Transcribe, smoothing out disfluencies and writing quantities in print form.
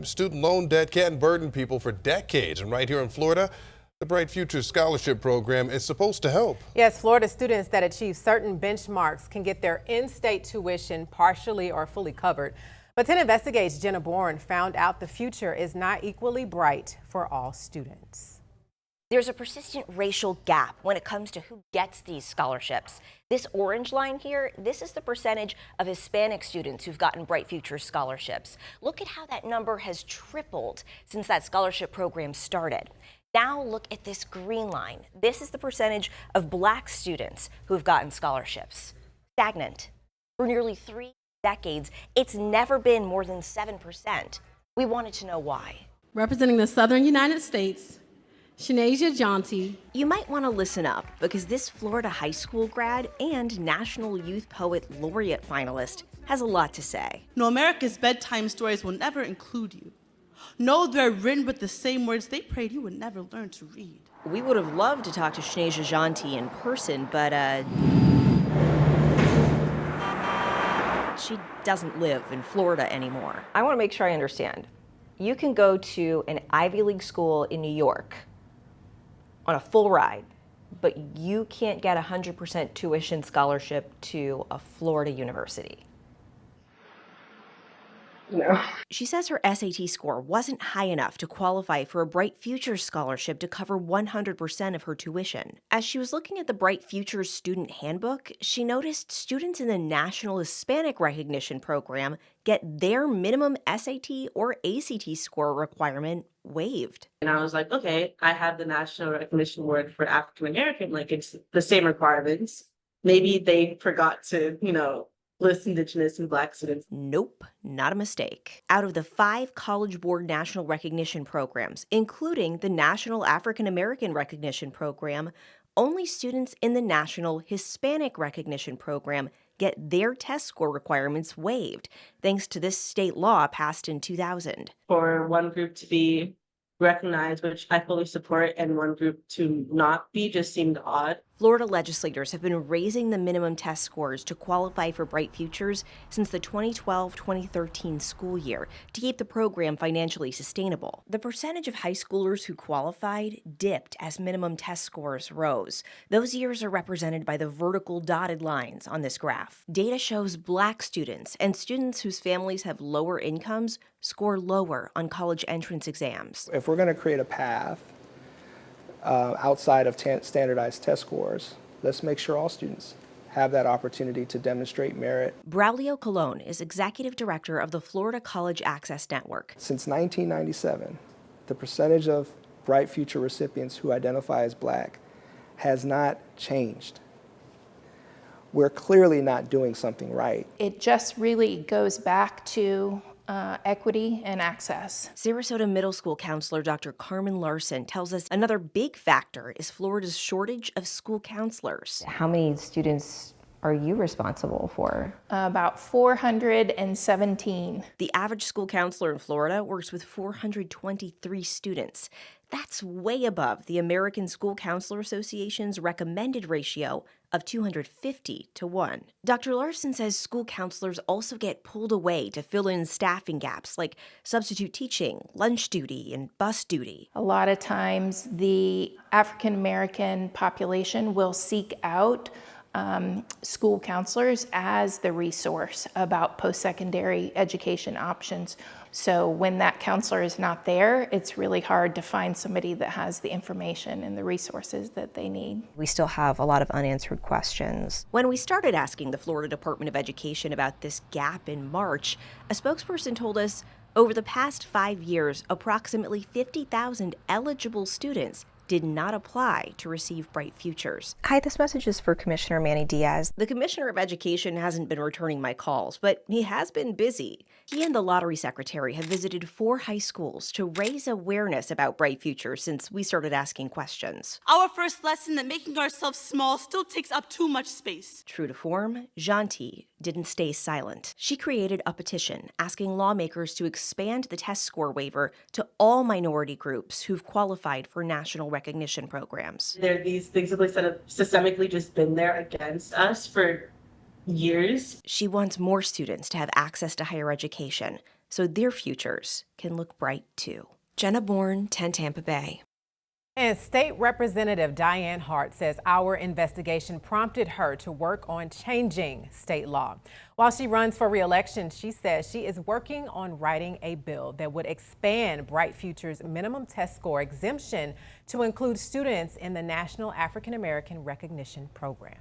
Student loan debt can burden people for decades, and right here in Florida, the Bright Futures Scholarship Program is supposed to help. Yes, Florida students that achieve certain benchmarks can get their in-state tuition partially or fully covered. But 10 Investigates' Jenna Bourne found out the future is not equally bright for all students. There's a persistent racial gap when it comes to who gets these scholarships. This orange line here, this is the percentage of Hispanic students who've gotten Bright Futures scholarships. Look at how that number has tripled since that scholarship program started. Now look at this green line. This is the percentage of Black students who've gotten scholarships. Stagnant. For nearly 3 decades, it's never been more than 7%. We wanted to know why. Representing the Southern United States, Shanasia Jaunty. You might want to listen up because this Florida high school grad and National Youth Poet Laureate finalist has a lot to say. No, America's bedtime stories will never include you. No, they're written with the same words they prayed you would never learn to read. We would have loved to talk to Shanasia Jaunty in person, but she doesn't live in Florida anymore. I want to make sure I understand. You can go to an Ivy League school in New York on a full ride, but you can't get 100% tuition scholarship to a Florida university. No. She says her SAT score wasn't high enough to qualify for a Bright Futures scholarship to cover 100% of her tuition. As she was looking at the Bright Futures student handbook, she noticed students in the National Hispanic Recognition Program get their minimum SAT or ACT score requirement waived. And I was like, okay, I have the National Recognition Award for African American, like it's the same requirements. Maybe they forgot to, list Indigenous and Black students. Nope, not a mistake. Out of the 5 College Board National Recognition programs, including the National African American Recognition Program, only students in the National Hispanic Recognition Program get their test score requirements waived, thanks to this state law passed in 2000. For one group to be recognized, which I fully support, and one group to not be just seemed odd. Florida legislators have been raising the minimum test scores to qualify for Bright Futures since the 2012-2013 school year to keep the program financially sustainable. The percentage of high schoolers who qualified dipped as minimum test scores rose. Those years are represented by the vertical dotted lines on this graph. Data shows Black students and students whose families have lower incomes score lower on college entrance exams. If we're going to create a path outside of standardized test scores, let's make sure all students have that opportunity to demonstrate merit. Braulio Colon is executive director of the Florida College Access Network. Since 1997, the percentage of Bright Future recipients who identify as Black has not changed. We're clearly not doing something right. It just really goes back to equity and access. Sarasota Middle School counselor Dr. Carmen Larson tells us another big factor is Florida's shortage of school counselors. How many students are you responsible for? About 417. The average school counselor in Florida works with 423 students. That's way above the American School Counselor Association's recommended ratio of 250 to 1. Dr. Larson says school counselors also get pulled away to fill in staffing gaps like substitute teaching, lunch duty, and bus duty. A lot of times the African American population will seek out school counselors as the resource about post-secondary education options. So when that counselor is not there, it's really hard to find somebody that has the information and the resources that they need. We still have a lot of unanswered questions. When we started asking the Florida Department of Education about this gap in March, a spokesperson told us over the past 5 years, approximately 50,000 eligible students did not apply to receive Bright Futures. Hi, this message is for Commissioner Manny Diaz. The Commissioner of Education hasn't been returning my calls, but he has been busy. He and the lottery secretary have visited 4 high schools to raise awareness about Bright Futures since we started asking questions. Our first lesson that making ourselves small still takes up too much space. True to form, Jaunty didn't stay silent. She created a petition asking lawmakers to expand the test score waiver to all minority groups who've qualified for national recognition programs. There are these things that have systemically just been there against us for years. She wants more students to have access to higher education, so their futures can look bright too. Jenna Bourne, 10 Tampa Bay. And State Representative Dianne Hart says our investigation prompted her to work on changing state law. While she runs for re-election, she says she is working on writing a bill that would expand Bright Future's minimum test score exemption to include students in the National African American Recognition Program.